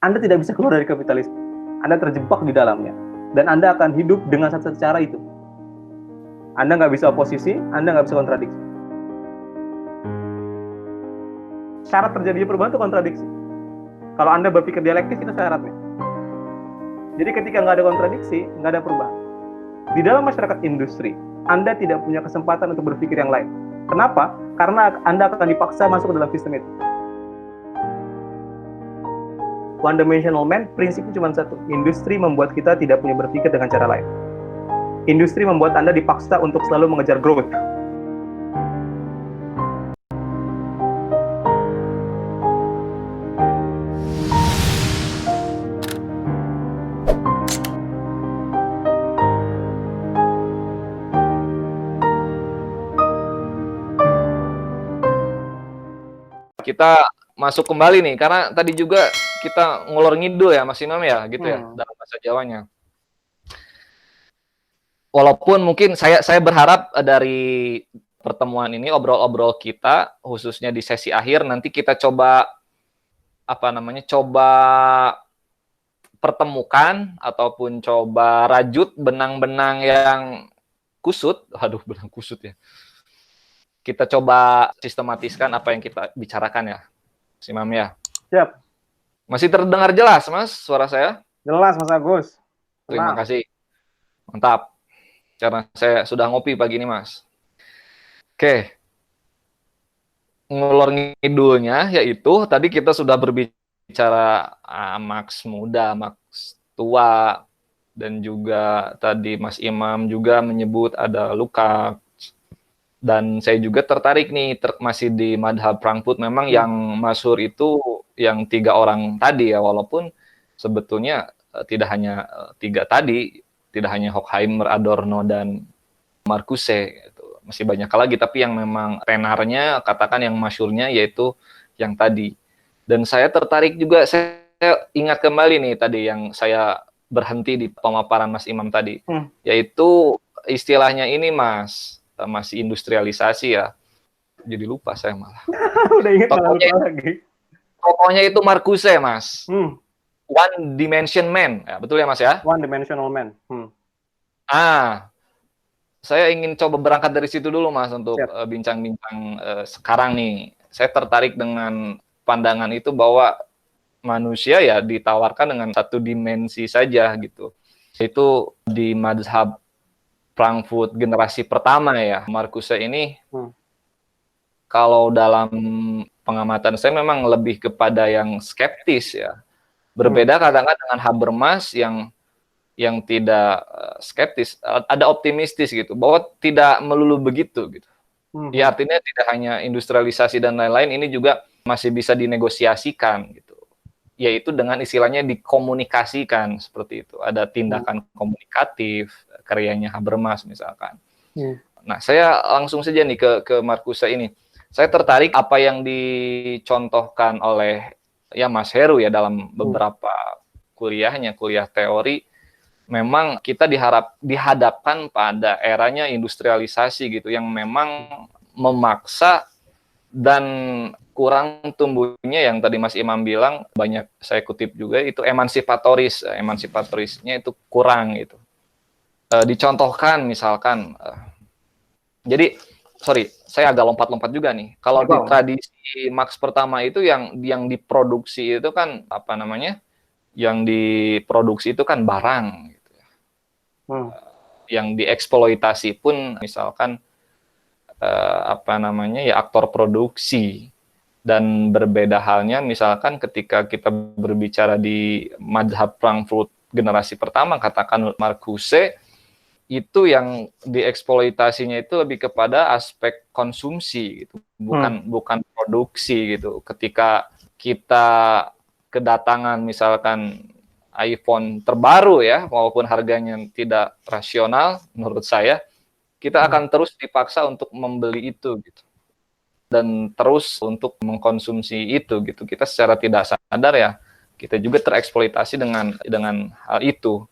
Anda tidak bisa keluar dari kapitalisme. Anda terjebak di dalamnya. Dan Anda akan hidup dengan satu cara itu. Anda nggak bisa oposisi, Anda nggak bisa kontradiksi. Syarat terjadinya perubahan itu kontradiksi. Kalau Anda berpikir dialektis, itu syaratnya. Jadi ketika nggak ada kontradiksi, nggak ada perubahan. Di dalam masyarakat industri, Anda tidak punya kesempatan untuk berpikir yang lain. Kenapa? Karena Anda akan dipaksa masuk ke dalam sistem itu. One dimensional man, prinsipnya cuma satu. Industri membuat kita tidak punya berpikir dengan cara lain. Industri membuat Anda dipaksa untuk selalu mengejar growth. Kita masuk kembali nih, karena tadi juga kita ngulur ngidul ya Mas Imam ya, gitu ya, dalam bahasa Jawanya. Walaupun mungkin saya berharap dari pertemuan ini, obrol-obrol kita, khususnya di sesi akhir, nanti kita coba pertemukan ataupun coba rajut benang-benang yang kusut. Aduh, benang kusut ya. Kita coba sistematiskan apa yang kita bicarakan ya, Mas Imam ya. Siap. Masih terdengar jelas, Mas, suara saya? Jelas, Mas Agus. Terima kasih. Mantap. Karena saya sudah ngopi pagi ini, Mas. Oke. Ngulur ngidulnya, yaitu tadi kita sudah berbicara Max muda, Max tua, dan juga tadi Mas Imam juga menyebut ada Lukács. Dan saya juga tertarik nih, masih di madhab Frankfurt, memang yang masyhur itu yang 3 orang tadi ya, walaupun sebetulnya tidak hanya 3 tadi, tidak hanya Horkheimer, Adorno, dan Marcuse, gitu. Masih banyak lagi, tapi yang memang tenarnya, katakan yang masyhurnya yaitu yang tadi. Dan saya tertarik juga, saya ingat kembali nih tadi yang saya berhenti di pemaparan Mas Imam tadi, yaitu istilahnya ini Mas, masih industrialisasi ya. Jadi lupa saya malah. Udah ingat malah lupa lagi. Tokohnya itu Marcuse, Mas. One dimension man. Ya, betul ya, Mas ya? One dimensional man. Saya ingin coba berangkat dari situ dulu, Mas, untuk bincang-bincang sekarang nih. Saya tertarik dengan pandangan itu bahwa manusia ya ditawarkan dengan satu dimensi saja gitu. Itu di mazhab Frankfurt generasi pertama ya, Marcuse ini kalau dalam pengamatan saya memang lebih kepada yang skeptis ya. Berbeda kadang-kadang dengan Habermas yang tidak skeptis, ada optimistis gitu, bahwa tidak melulu begitu gitu. Ya artinya tidak hanya industrialisasi dan lain-lain, ini juga masih bisa dinegosiasikan gitu. Yaitu dengan istilahnya dikomunikasikan seperti itu. Ada tindakan komunikatif, karyanya Habermas misalkan. Nah, saya langsung saja nih ke Marcuse ini. Saya tertarik apa yang dicontohkan oleh ya Mas Heru ya dalam beberapa kuliahnya, kuliah teori. Memang kita dihadapkan pada eranya industrialisasi gitu, yang memang memaksa dan kurang tumbuhnya, yang tadi Mas Imam bilang, banyak saya kutip juga, itu emansipatorisnya itu kurang gitu. Dicontohkan misalkan, jadi sorry, saya agak lompat-lompat juga nih. Kalau di tradisi Marx pertama itu yang diproduksi itu kan apa namanya? Yang diproduksi itu kan barang gitu ya. Yang dieksploitasi pun misalkan apa namanya ya aktor produksi. Dan berbeda halnya misalkan ketika kita berbicara di mazhab Frankfurt generasi pertama, katakan Marcuse, itu yang dieksploitasinya itu lebih kepada aspek konsumsi gitu, bukan produksi gitu. Ketika kita kedatangan misalkan iPhone terbaru ya, walaupun harganya tidak rasional menurut saya, kita akan terus dipaksa untuk membeli itu gitu. Dan terus untuk mengkonsumsi itu gitu. Kita secara tidak sadar ya, kita juga tereksploitasi dengan hal itu.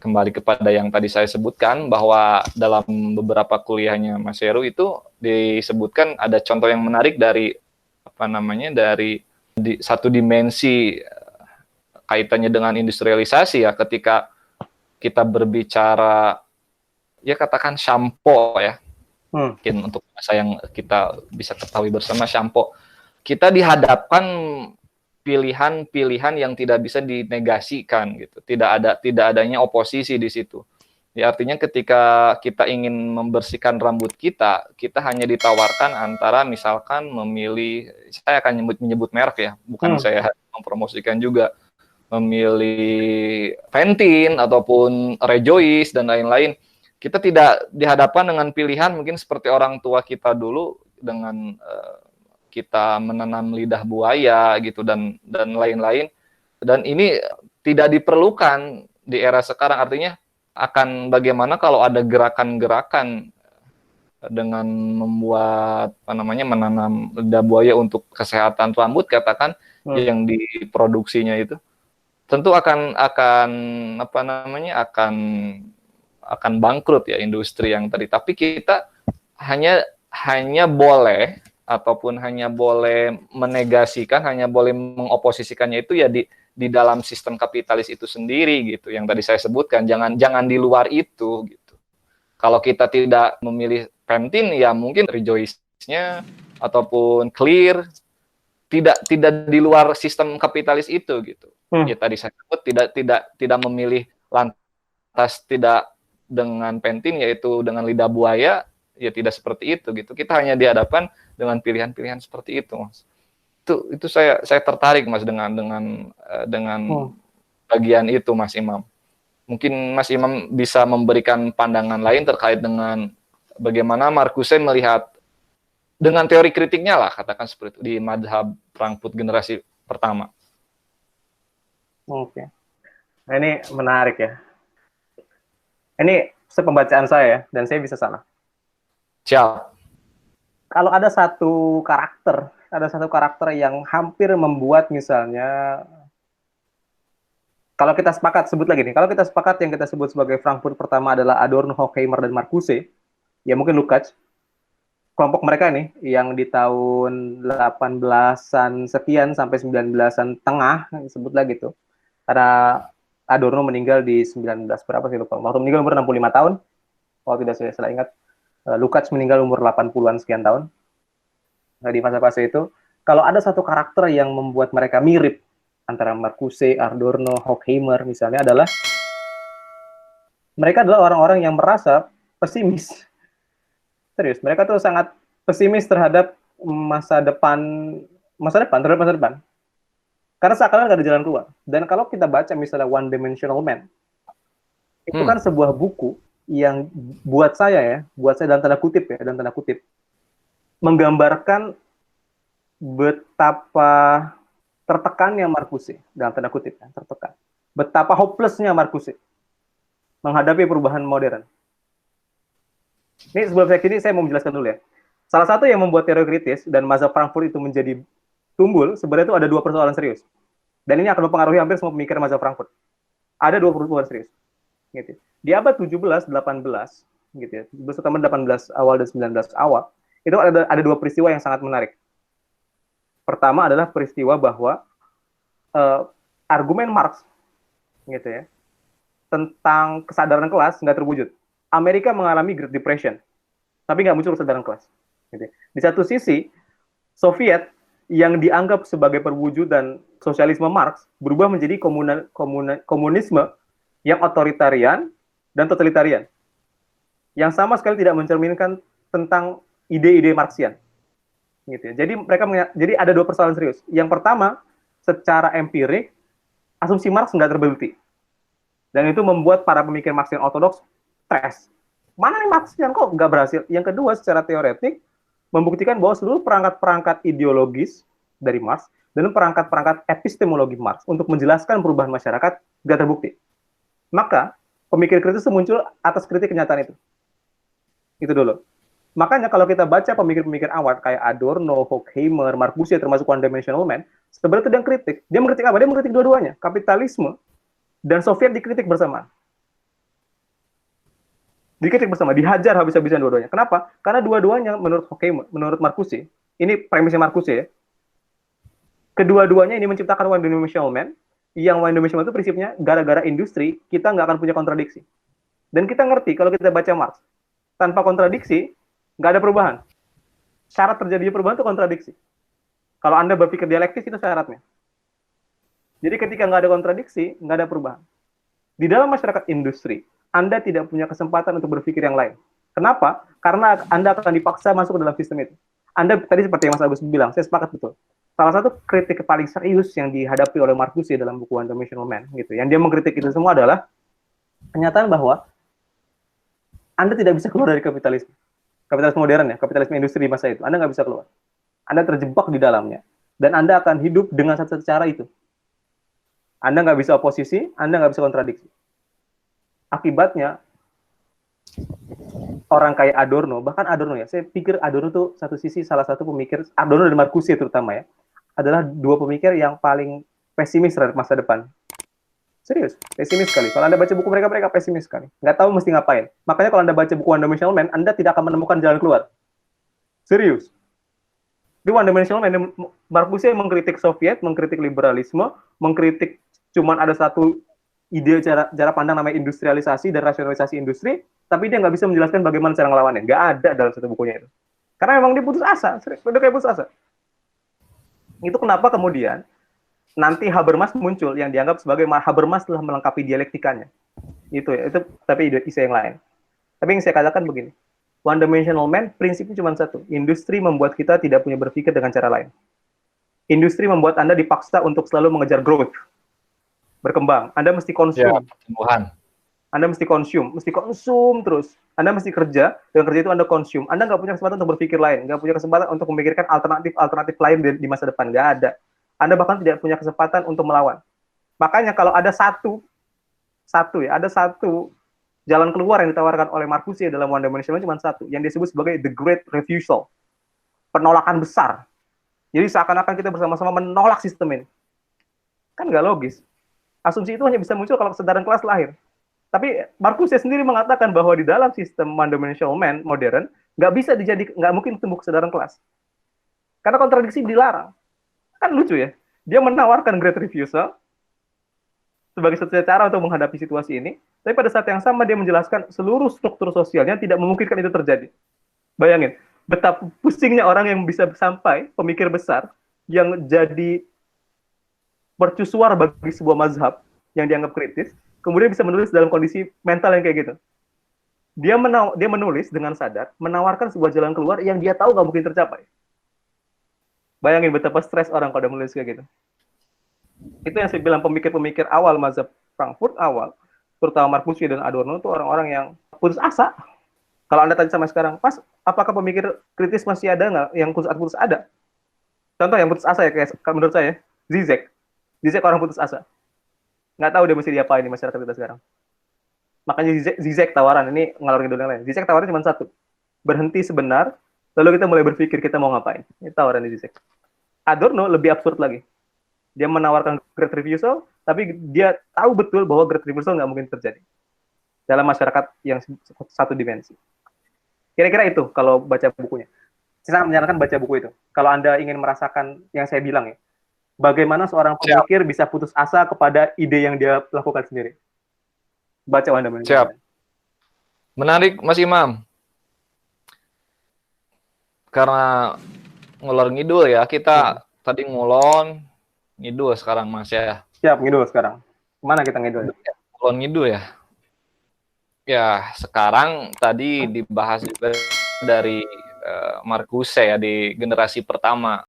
Kembali kepada yang tadi saya sebutkan, bahwa dalam beberapa kuliahnya Mas Heru itu disebutkan ada contoh yang menarik dari apa namanya, dari satu dimensi kaitannya dengan industrialisasi ya, ketika kita berbicara ya katakan shampoo ya, mungkin untuk masa yang kita bisa ketahui bersama, shampoo, kita dihadapkan pilihan-pilihan yang tidak bisa dinegasikan gitu, tidak adanya oposisi di situ. Ya, artinya ketika kita ingin membersihkan rambut kita hanya ditawarkan antara misalkan memilih, saya akan menyebut merek ya, bukan saya mempromosikan juga, memilih Pantene ataupun Rejoice dan lain-lain. Kita tidak dihadapkan dengan pilihan mungkin seperti orang tua kita dulu dengan kita menanam lidah buaya gitu dan lain-lain. Dan ini tidak diperlukan di era sekarang, artinya akan bagaimana kalau ada gerakan-gerakan dengan membuat menanam lidah buaya untuk kesehatan rambut katakan yang diproduksinya itu tentu akan bangkrut ya industri yang tadi. Tapi kita hanya boleh ataupun hanya boleh menegasikan, hanya boleh mengoposisikannya itu ya di dalam sistem kapitalis itu sendiri gitu, yang tadi saya sebutkan, jangan di luar itu gitu. Kalau kita tidak memilih Pantene ya mungkin Rejoice-nya ataupun Clear tidak di luar sistem kapitalis itu gitu. Ya tadi saya sebut tidak memilih lantas tidak dengan Pantene yaitu dengan lidah buaya, ya tidak seperti itu gitu. Kita hanya dihadapkan dengan pilihan-pilihan seperti itu, Mas. Itu saya tertarik Mas dengan bagian itu, Mas Imam. Mungkin Mas Imam bisa memberikan pandangan lain terkait dengan bagaimana Marcuse melihat dengan teori kritiknya lah, katakan seperti itu, di mazhab Frankfurt generasi pertama. Oke. Nah, ini menarik ya. Ini sepembacaan saya ya, dan saya bisa salah. Siap. Kalau ada satu karakter yang hampir membuat misalnya, kalau kita sepakat yang kita sebut sebagai Frankfurt pertama adalah Adorno, Horkheimer, dan Marcuse, ya mungkin Lukács. Kelompok mereka nih yang di tahun 18-an sekian sampai 19-an tengah, sebutlah gitu. Karena Adorno meninggal di 19 berapa sih lupa. Waktu meninggal umur 65 tahun. Kalau tidak saya salah ingat. Lukács meninggal umur 80-an sekian tahun. Nah, di fase-fase itu, kalau ada satu karakter yang membuat mereka mirip antara Marcuse, Adorno, Horkheimer misalnya adalah mereka adalah orang-orang yang merasa pesimis. Serius, mereka tuh sangat pesimis terhadap masa depan. Karena seakan-akan nggak ada jalan keluar. Dan kalau kita baca misalnya One Dimensional Man, itu kan sebuah buku yang buat saya dalam tanda kutip, menggambarkan betapa tertekannya Marcuse, dalam tanda kutip, tertekan. Betapa hopeless-nya Marcuse menghadapi perubahan modern. Ini sebelum saya mau menjelaskan dulu ya. Salah satu yang membuat teori kritis dan mazhab Frankfurt itu menjadi tumbul, sebenarnya itu ada dua persoalan serius. Dan ini akan mempengaruhi hampir semua pemikiran mazhab Frankfurt. Ada dua persoalan serius. Gitu. Di abad 17, 18, gitu ya, terutama 18 awal dan 19 awal, itu ada dua peristiwa yang sangat menarik. Pertama adalah peristiwa bahwa argumen Marx, gitu ya, tentang kesadaran kelas nggak terwujud. Amerika mengalami Great Depression, tapi nggak muncul kesadaran kelas. Gitu. Di satu sisi, Soviet yang dianggap sebagai perwujudan sosialisme Marx berubah menjadi komunisme yang otoritarian dan totalitarian, yang sama sekali tidak mencerminkan tentang ide-ide Marxian. Gitu ya. Jadi ada dua persoalan serius. Yang pertama, secara empirik, asumsi Marx nggak terbukti. Dan itu membuat para pemikir Marxian ortodoks stres. Mana nih Marxian kok nggak berhasil? Yang kedua, secara teoretik, membuktikan bahwa seluruh perangkat-perangkat ideologis dari Marx dan perangkat-perangkat epistemologi Marx untuk menjelaskan perubahan masyarakat nggak terbukti. Maka, pemikir kritis muncul atas kritik kenyataan itu. Itu dulu. Makanya kalau kita baca pemikir-pemikir awal kayak Adorno, Horkheimer, Marcuse, termasuk One Dimensional Man, sebenarnya itu dia kritik. Dia mengkritik apa? Dia mengkritik dua-duanya. Kapitalisme dan Soviet dikritik bersama. Dikritik bersama, dihajar habis-habisan dua-duanya. Kenapa? Karena dua-duanya menurut Horkheimer, menurut Marcuse, ini premisnya Marcuse ya, kedua-duanya ini menciptakan One Dimensional Man yang one dimensional itu prinsipnya gara-gara industri kita nggak akan punya kontradiksi. Dan kita ngerti kalau kita baca Marx, tanpa kontradiksi nggak ada perubahan. Syarat terjadinya perubahan itu kontradiksi. Kalau Anda berpikir dialektis itu syaratnya. Jadi ketika nggak ada kontradiksi, nggak ada perubahan. Di dalam masyarakat industri, Anda tidak punya kesempatan untuk berpikir yang lain. Kenapa? Karena Anda akan dipaksa masuk ke dalam sistem itu. Anda tadi seperti yang Mas Agus bilang, saya sepakat betul. Salah satu kritik paling serius yang dihadapi oleh Marcuse dalam buku One Dimensional Man, gitu, yang dia mengkritik itu semua adalah kenyataan bahwa Anda tidak bisa keluar dari kapitalisme. Kapitalisme modern ya, kapitalisme industri di masa itu. Anda nggak bisa keluar. Anda terjebak di dalamnya. Dan Anda akan hidup dengan satu cara itu. Anda nggak bisa oposisi, Anda nggak bisa kontradiksi. Akibatnya, orang kayak Adorno, bahkan Adorno ya, saya pikir Adorno tuh satu sisi salah satu pemikir, Adorno dan Marcuse terutama ya, adalah dua pemikir yang paling pesimis terhadap masa depan. Serius, pesimis sekali. Kalau Anda baca buku mereka pesimis sekali. Nggak tahu mesti ngapain. Makanya kalau Anda baca buku One Dimensional Man, Anda tidak akan menemukan jalan keluar. Serius. Di One Dimensional Man, Marcuse mengkritik Soviet, mengkritik liberalisme, mengkritik cuman ada satu ide cara pandang namanya industrialisasi dan rasionalisasi industri, tapi dia nggak bisa menjelaskan bagaimana cara ngelawannya. Nggak ada dalam satu bukunya itu. Karena memang dia putus asa, udah kayak putus asa. Itu kenapa kemudian nanti Habermas muncul yang dianggap sebagai Habermas telah melengkapi dialektikanya. Itu ya, itu tapi isu yang lain. Tapi yang saya katakan begini, One Dimensional Man prinsipnya cuma satu, industri membuat kita tidak punya berpikir dengan cara lain. Industri membuat Anda dipaksa untuk selalu mengejar growth, berkembang. Anda mesti konsum. Pertumbuhan. Anda mesti konsum terus. Anda mesti kerja, dan kerja itu Anda konsum. Anda nggak punya kesempatan untuk berpikir lain, nggak punya kesempatan untuk memikirkan alternatif lain di masa depan, nggak ada. Anda bahkan tidak punya kesempatan untuk melawan. Makanya kalau ada satu jalan keluar yang ditawarkan oleh Marcuse dalam One Dimensional cuma satu, yang disebut sebagai the Great Refusal, penolakan besar. Jadi seakan-akan kita bersama-sama menolak sistem ini. Kan nggak logis. Asumsi itu hanya bisa muncul kalau kesadaran kelas lahir. Tapi Marcuse sendiri mengatakan bahwa di dalam sistem One Dimensional Man modern nggak mungkin tumbuh kesadaran kelas. Karena kontradiksi dilarang. Kan lucu ya, dia menawarkan Great Refusal sebagai satu cara untuk menghadapi situasi ini, tapi pada saat yang sama dia menjelaskan seluruh struktur sosialnya tidak memungkinkan itu terjadi. Bayangin, betapa pusingnya orang yang bisa sampai pemikir besar yang jadi mercusuar bagi sebuah mazhab yang dianggap kritis, kemudian bisa menulis dalam kondisi mental yang kayak gitu. Dia menulis dengan sadar, menawarkan sebuah jalan keluar yang dia tahu nggak mungkin tercapai. Bayangin betapa stres orang kalau menulis kayak gitu. Itu yang saya bilang pemikir-pemikir awal mazhab Frankfurt awal, terutama Marcuse dan Adorno itu orang-orang yang putus asa. Kalau Anda tanya sama sekarang, Pas, apakah pemikir kritis masih ada nggak yang putus ada? Contoh yang putus asa ya, kayak menurut saya, Zizek. Zizek orang putus asa. Nggak tahu dia mesti diapain di masyarakat kita sekarang. Makanya Zizek tawaran, ini ngalor ngidul yang lain. Zizek tawaran cuma satu, berhenti sebenar, lalu kita mulai berpikir kita mau ngapain. Itu tawaran di Zizek. Adorno lebih absurd lagi. Dia menawarkan Great Refusal, tapi dia tahu betul bahwa Great Refusal nggak mungkin terjadi dalam masyarakat yang satu dimensi. Kira-kira itu kalau baca bukunya. Saya menyarankan baca buku itu. Kalau Anda ingin merasakan yang saya bilang ya, bagaimana seorang pemikir bisa putus asa kepada ide yang dia lakukan sendiri. Baca Anda. Siap. Menarik, Mas Imam. Karena ngulur ngidul ya, kita tadi ngulon ngidul sekarang, Mas ya. Siap, ngidul sekarang. Kemana kita ngidul? Ngulon ngidul ya. Ya, sekarang tadi dibahas juga dari Marcuse ya di generasi pertama